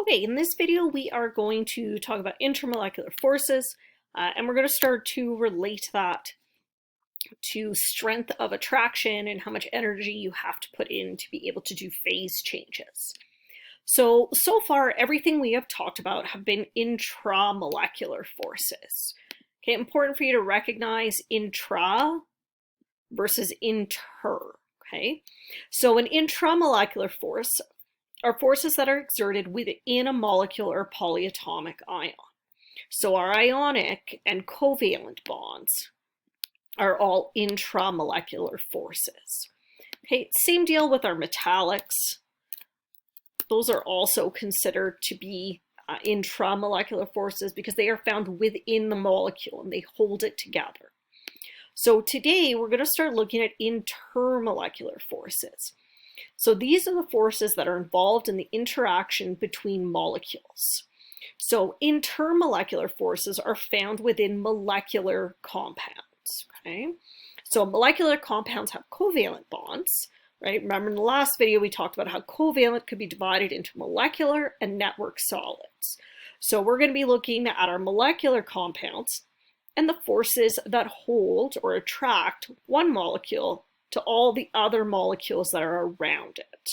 Okay, in this video we are going to talk about intermolecular forces, and we're going to start to relate that to strength of attraction and how much energy you have to put in to be able to do phase changes. So far everything we have talked about have been intramolecular forces. Okay, important for you to recognize intra versus inter, okay? So an intramolecular force are forces that are exerted within a molecule or polyatomic ion. So our ionic and covalent bonds are all intramolecular forces. Okay, same deal with our metallics. Those are also considered to be intramolecular forces because they are found within the molecule and they hold it together. So today we're going to start looking at intermolecular forces. So these are the forces that are involved in the interaction between molecules. So intermolecular forces are found within molecular compounds, okay? So molecular compounds have covalent bonds, right? Remember in the last video we talked about how covalent could be divided into molecular and network solids. So we're going to be looking at our molecular compounds and the forces that hold or attract one molecule to all the other molecules that are around it.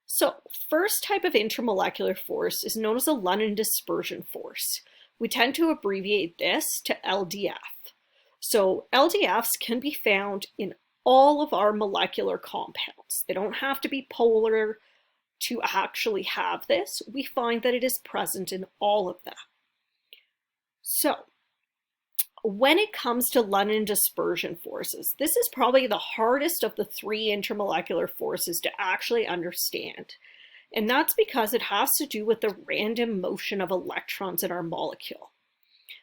So, first type of intermolecular force is known as a London dispersion force. We tend to abbreviate this to LDF. So, LDFs can be found in all of our molecular compounds. They don't have to be polar to actually have this. We find that it is present in all of them. So, when it comes to London dispersion forces, this is probably the hardest of the three intermolecular forces to actually understand. And that's because it has to do with the random motion of electrons in our molecule.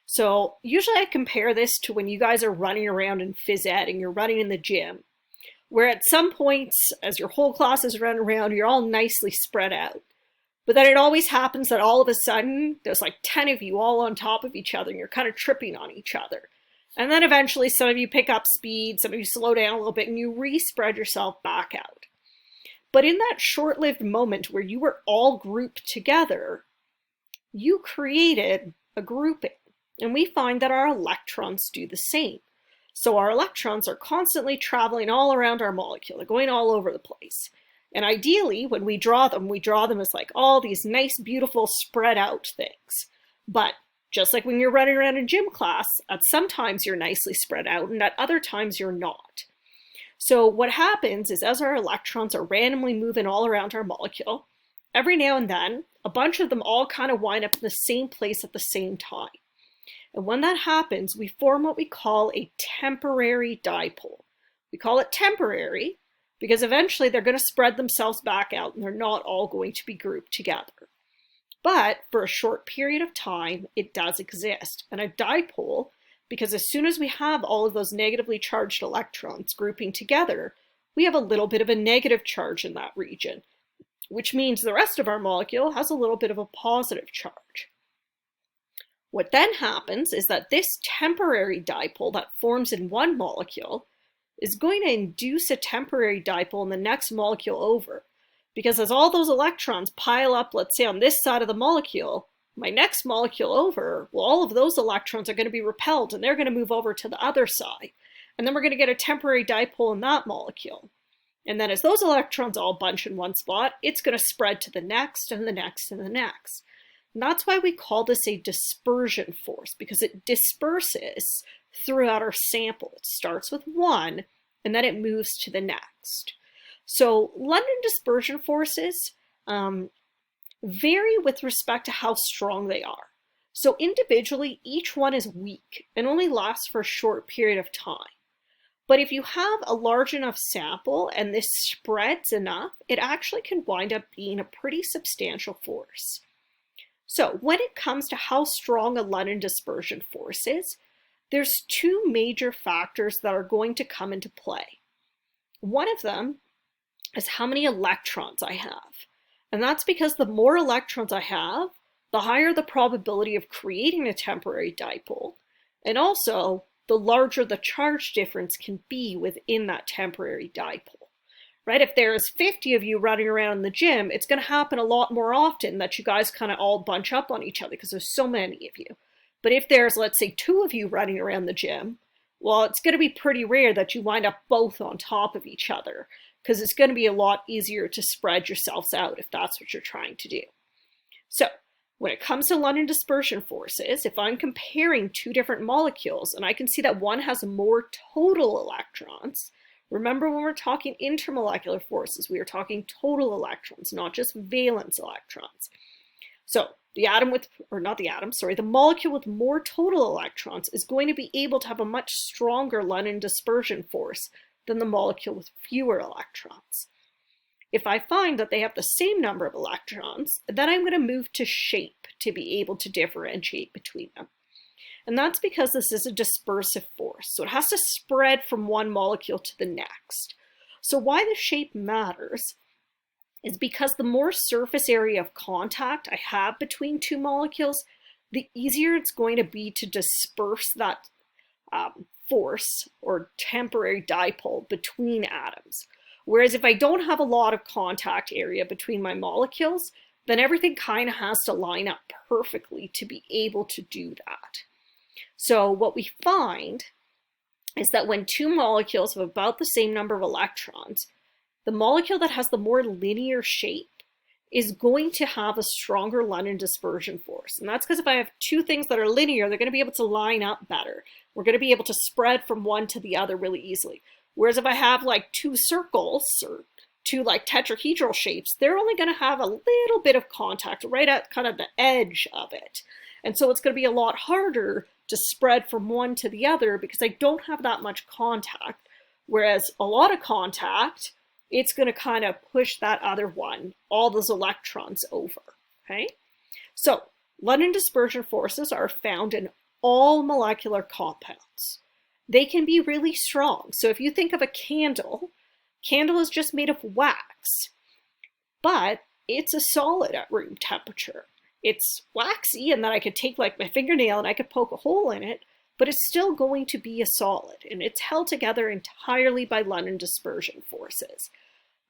So usually I compare this to when you guys are running around in phys ed and you're running in the gym, where at some points, as your whole class is running around, you're all nicely spread out. But then it always happens that all of a sudden, there's like 10 of you all on top of each other and you're kind of tripping on each other. And then eventually some of you pick up speed, some of you slow down a little bit, and you re-spread yourself back out. But in that short-lived moment where you were all grouped together, you created a grouping. And we find that our electrons do the same. So our electrons are constantly traveling all around our molecule. They're going all over the place. And ideally, when we draw them as like all these nice, beautiful, spread out things. But just like when you're running around in gym class, at some times you're nicely spread out and at other times you're not. So what happens is as our electrons are randomly moving all around our molecule, every now and then, a bunch of them all kind of wind up in the same place at the same time. And when that happens, we form what we call a temporary dipole. We call it temporary because eventually they're going to spread themselves back out and they're not all going to be grouped together. But for a short period of time, it does exist. And a dipole, because as soon as we have all of those negatively charged electrons grouping together, we have a little bit of a negative charge in that region, which means the rest of our molecule has a little bit of a positive charge. What then happens is that this temporary dipole that forms in one molecule is going to induce a temporary dipole in the next molecule over. Because as all those electrons pile up, let's say on this side of the molecule, my next molecule over, well, all of those electrons are going to be repelled and they're going to move over to the other side. And then we're going to get a temporary dipole in that molecule. And then as those electrons all bunch in one spot, it's going to spread to the next and the next and the next. And that's why we call this a dispersion force, because it disperses throughout our sample. It starts with one and then it moves to the next. So London dispersion forces vary with respect to how strong they are. So individually, each one is weak and only lasts for a short period of time. But if you have a large enough sample and this spreads enough, it actually can wind up being a pretty substantial force. So when it comes to how strong a London dispersion force is, there's two major factors that are going to come into play. One of them is how many electrons I have. And that's because the more electrons I have, the higher the probability of creating a temporary dipole. And also, the larger the charge difference can be within that temporary dipole. right? If there's 50 of you running around in the gym, it's going to happen a lot more often that you guys kind of all bunch up on each other because there's so many of you. But if there's, let's say, 2 of you running around the gym, well, it's going to be pretty rare that you wind up both on top of each other because it's going to be a lot easier to spread yourselves out if that's what you're trying to do. So when it comes to London dispersion forces, if I'm comparing 2 different molecules and I can see that one has more total electrons, remember when we're talking intermolecular forces, we are talking total electrons, not just valence electrons. So the molecule with more total electrons is going to be able to have a much stronger London dispersion force than the molecule with fewer electrons. If I find that they have the same number of electrons, then I'm going to move to shape to be able to differentiate between them. And that's because this is a dispersive force, so it has to spread from one molecule to the next. So why the shape matters is because the more surface area of contact I have between 2 molecules, the easier it's going to be to disperse that force or temporary dipole between atoms. Whereas if I don't have a lot of contact area between my molecules, then everything kind of has to line up perfectly to be able to do that. So what we find is that when 2 molecules have about the same number of electrons, the molecule that has the more linear shape is going to have a stronger London dispersion force. And that's because if I have 2 things that are linear, they're going to be able to line up better. We're going to be able to spread from one to the other really easily. Whereas if I have like 2 circles or 2 like tetrahedral shapes, they're only going to have a little bit of contact right at kind of the edge of it. And so it's going to be a lot harder to spread from one to the other because I don't have that much contact. Whereas a lot of contact, it's going to kind of push that other one, all those electrons over, okay? So London dispersion forces are found in all molecular compounds. They can be really strong. So if you think of a candle is just made of wax, but it's a solid at room temperature. It's waxy and then I could take like my fingernail and I could poke a hole in it, but it's still going to be a solid and it's held together entirely by London dispersion forces.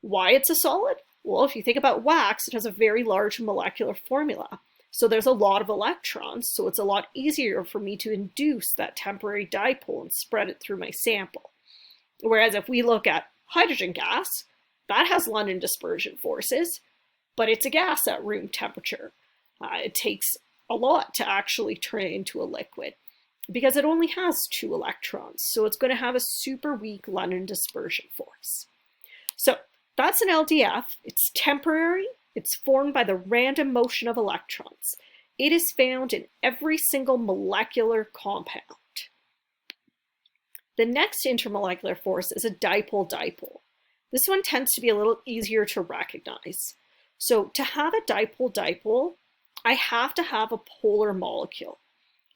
Why it's a solid? Well, if you think about wax, it has a very large molecular formula. So there's a lot of electrons, so it's a lot easier for me to induce that temporary dipole and spread it through my sample. Whereas if we look at hydrogen gas, that has London dispersion forces, but it's a gas at room temperature. It takes a lot to actually turn it into a liquid because it only has 2 electrons, so it's going to have a super weak London dispersion force. So that's an LDF. It's temporary. It's formed by the random motion of electrons. It is found in every single molecular compound. The next intermolecular force is a dipole-dipole. This one tends to be a little easier to recognize. So to have a dipole-dipole, I have to have a polar molecule.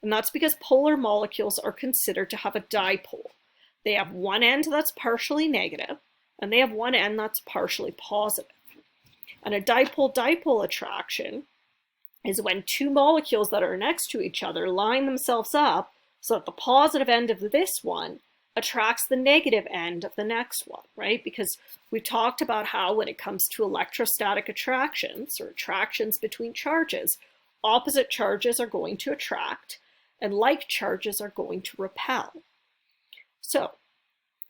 And that's because polar molecules are considered to have a dipole. They have one end that's partially negative, and they have one end that's partially positive. And a dipole-dipole attraction is when 2 molecules that are next to each other line themselves up so that the positive end of this one attracts the negative end of the next one, right? Because we've talked about how when it comes to electrostatic attractions or attractions between charges, opposite charges are going to attract and like charges are going to repel. So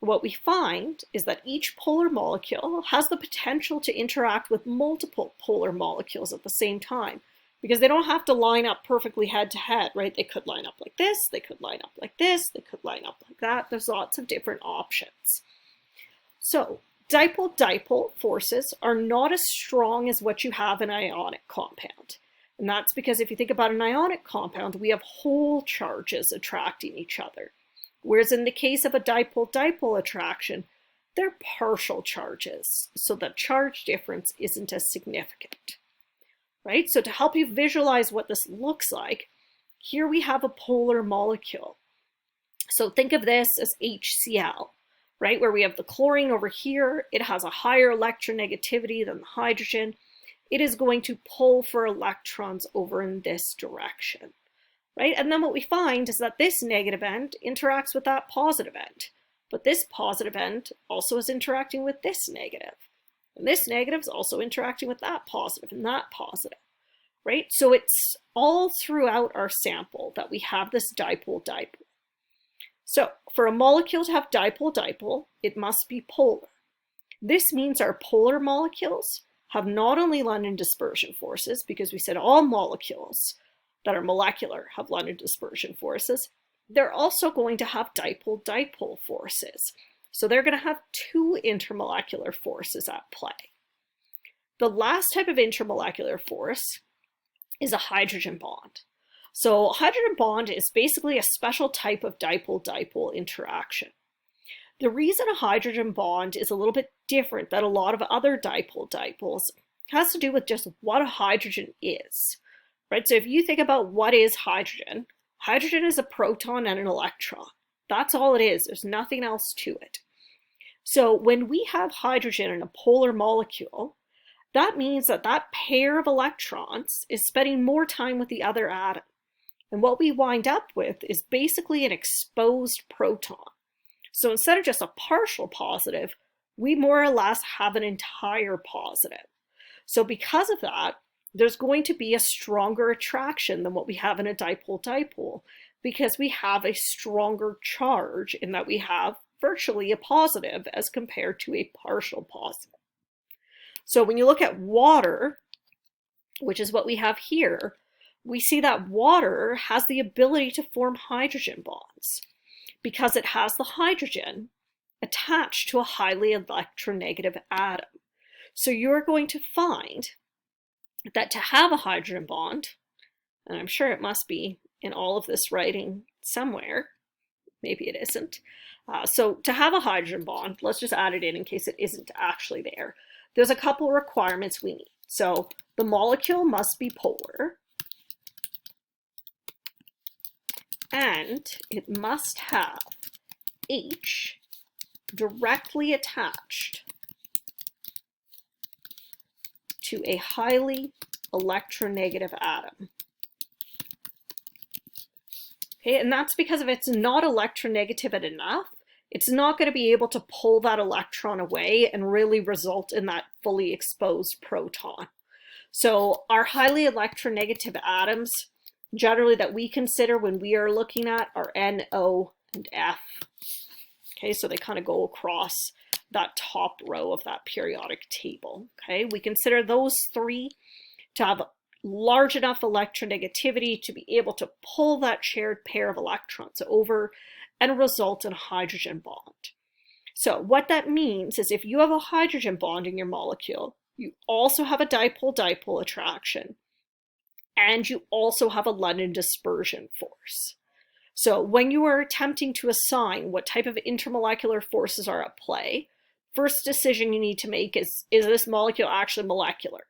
what we find is that each polar molecule has the potential to interact with multiple polar molecules at the same time because they don't have to line up perfectly head to head, right? They could line up like this, they could line up like this, they could line up like that. There's lots of different options. So dipole-dipole forces are not as strong as what you have in an ionic compound. And that's because if you think about an ionic compound, we have whole charges attracting each other. Whereas in the case of a dipole-dipole attraction, they're partial charges, so the charge difference isn't as significant, right? So to help you visualize what this looks like, here we have a polar molecule. So think of this as HCl, right? Where we have the chlorine over here, it has a higher electronegativity than the hydrogen. It is going to pull for electrons over in this direction. Right? And then what we find is that this negative end interacts with that positive end. but this positive end also is interacting with this negative. And this negative is also interacting with that positive and that positive, right? So it's all throughout our sample that we have this dipole-dipole. So for a molecule to have dipole-dipole, it must be polar. This means our polar molecules have not only London dispersion forces, because we said all molecules that are molecular have London dispersion forces, they're also going to have dipole-dipole forces. So they're going to have two intermolecular forces at play. The last type of intermolecular force is a hydrogen bond. So a hydrogen bond is basically a special type of dipole-dipole interaction. The reason a hydrogen bond is a little bit different than a lot of other dipole-dipoles has to do with just what a hydrogen is, right? So if you think about what is hydrogen, hydrogen is a proton and an electron. That's all it is. There's nothing else to it. So when we have hydrogen in a polar molecule, that means that that pair of electrons is spending more time with the other atom. And what we wind up with is basically an exposed proton. So instead of just a partial positive, we more or less have an entire positive. So because of that, there's going to be a stronger attraction than what we have in a dipole-dipole, because we have a stronger charge in that we have virtually a positive as compared to a partial positive. So when you look at water, which is what we have here, we see that water has the ability to form hydrogen bonds because it has the hydrogen attached to a highly electronegative atom. So you're going to find that to have a hydrogen bond, and I'm sure it must be in all of this writing somewhere, maybe it isn't. So to have a hydrogen bond, let's just add it in case it isn't actually there. There's a couple of requirements we need. So the molecule must be polar, and it must have H directly attached to a highly electronegative atom. Okay, and that's because if it's not electronegative enough, it's not going to be able to pull that electron away and really result in that fully exposed proton. So our highly electronegative atoms, generally that we consider when we are looking at, are N, O, and F. Okay, so they kind of go across that top row of that periodic table. Okay, we consider those three to have large enough electronegativity to be able to pull that shared pair of electrons over and result in a hydrogen bond. So what that means is if you have a hydrogen bond in your molecule, you also have a dipole-dipole attraction, and you also have a London dispersion force. So when you are attempting to assign what type of intermolecular forces are at play, first decision you need to make is this molecule actually molecular?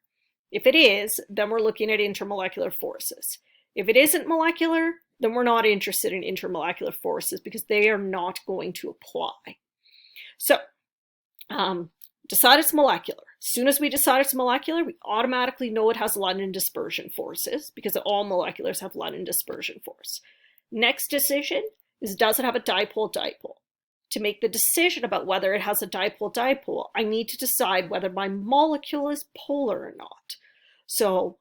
If it is, then we're looking at intermolecular forces. If it isn't molecular, then we're not interested in intermolecular forces because they are not going to apply. So decide it's molecular. As soon as we decide it's molecular, we automatically know it has London dispersion forces because all moleculars have London dispersion force. Next decision is, does it have a dipole-dipole? To make the decision about whether it has a dipole-dipole, I need to decide whether my molecule is polar or not. So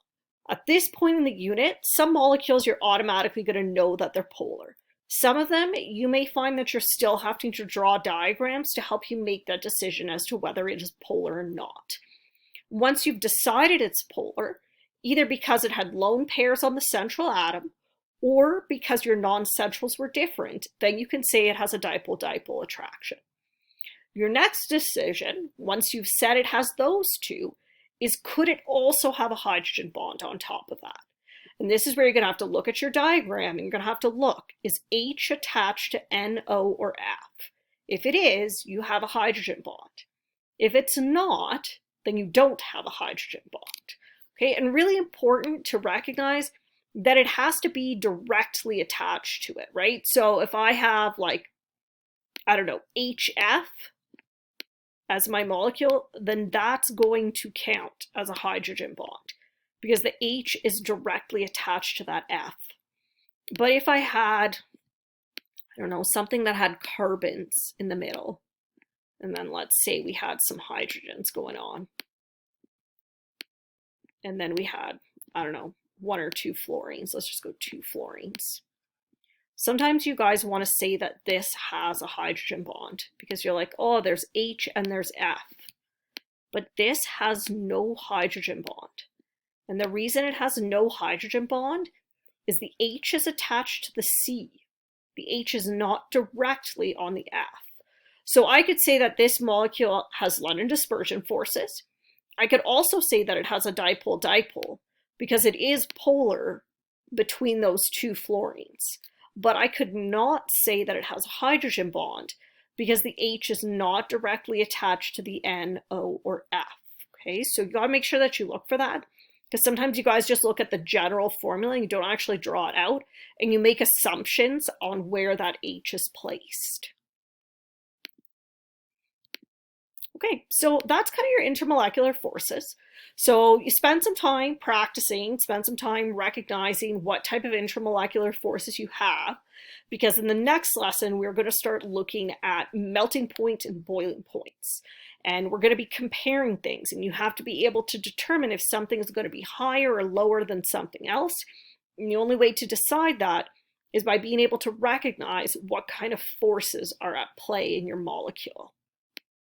at this point in the unit, some molecules you're automatically going to know that they're polar. Some of them, you may find that you're still having to draw diagrams to help you make that decision as to whether it is polar or not. Once you've decided it's polar, either because it had lone pairs on the central atom or because your non-centrals were different, then you can say it has a dipole-dipole attraction. Your next decision, once you've said it has those two, is could it also have a hydrogen bond on top of that? And this is where you're going to have to look at your diagram and you're going to have to look, is H attached to N, O, or F? If it is, you have a hydrogen bond. If it's not, then you don't have a hydrogen bond. Okay, and really important to recognize that it has to be directly attached to it, right? So if I have like, I don't know, HF as my molecule, then that's going to count as a hydrogen bond because the H is directly attached to that F. But if I had, I don't know, something that had carbons in the middle. And then let's say we had some hydrogens going on. And then we had, I don't know, 1 or 2 fluorines. Let's just go 2 fluorines. Sometimes you guys want to say that this has a hydrogen bond because you're like, oh, there's H and there's F. But this has no hydrogen bond. And the reason it has no hydrogen bond is the H is attached to the C. The H is not directly on the F. So I could say that this molecule has London dispersion forces. I could also say that it has a dipole-dipole because it is polar between those 2 fluorines. But I could not say that it has a hydrogen bond because the H is not directly attached to the N, O, or F. Okay, so you gotta make sure that you look for that, because sometimes you guys just look at the general formula and you don't actually draw it out, and you make assumptions on where that H is placed. Okay, so that's kind of your intermolecular forces. So you spend some time practicing, spend some time recognizing what type of intermolecular forces you have, because in the next lesson, we're going to start looking at melting point and boiling points. And we're going to be comparing things, and you have to be able to determine if something is going to be higher or lower than something else. And the only way to decide that is by being able to recognize what kind of forces are at play in your molecule.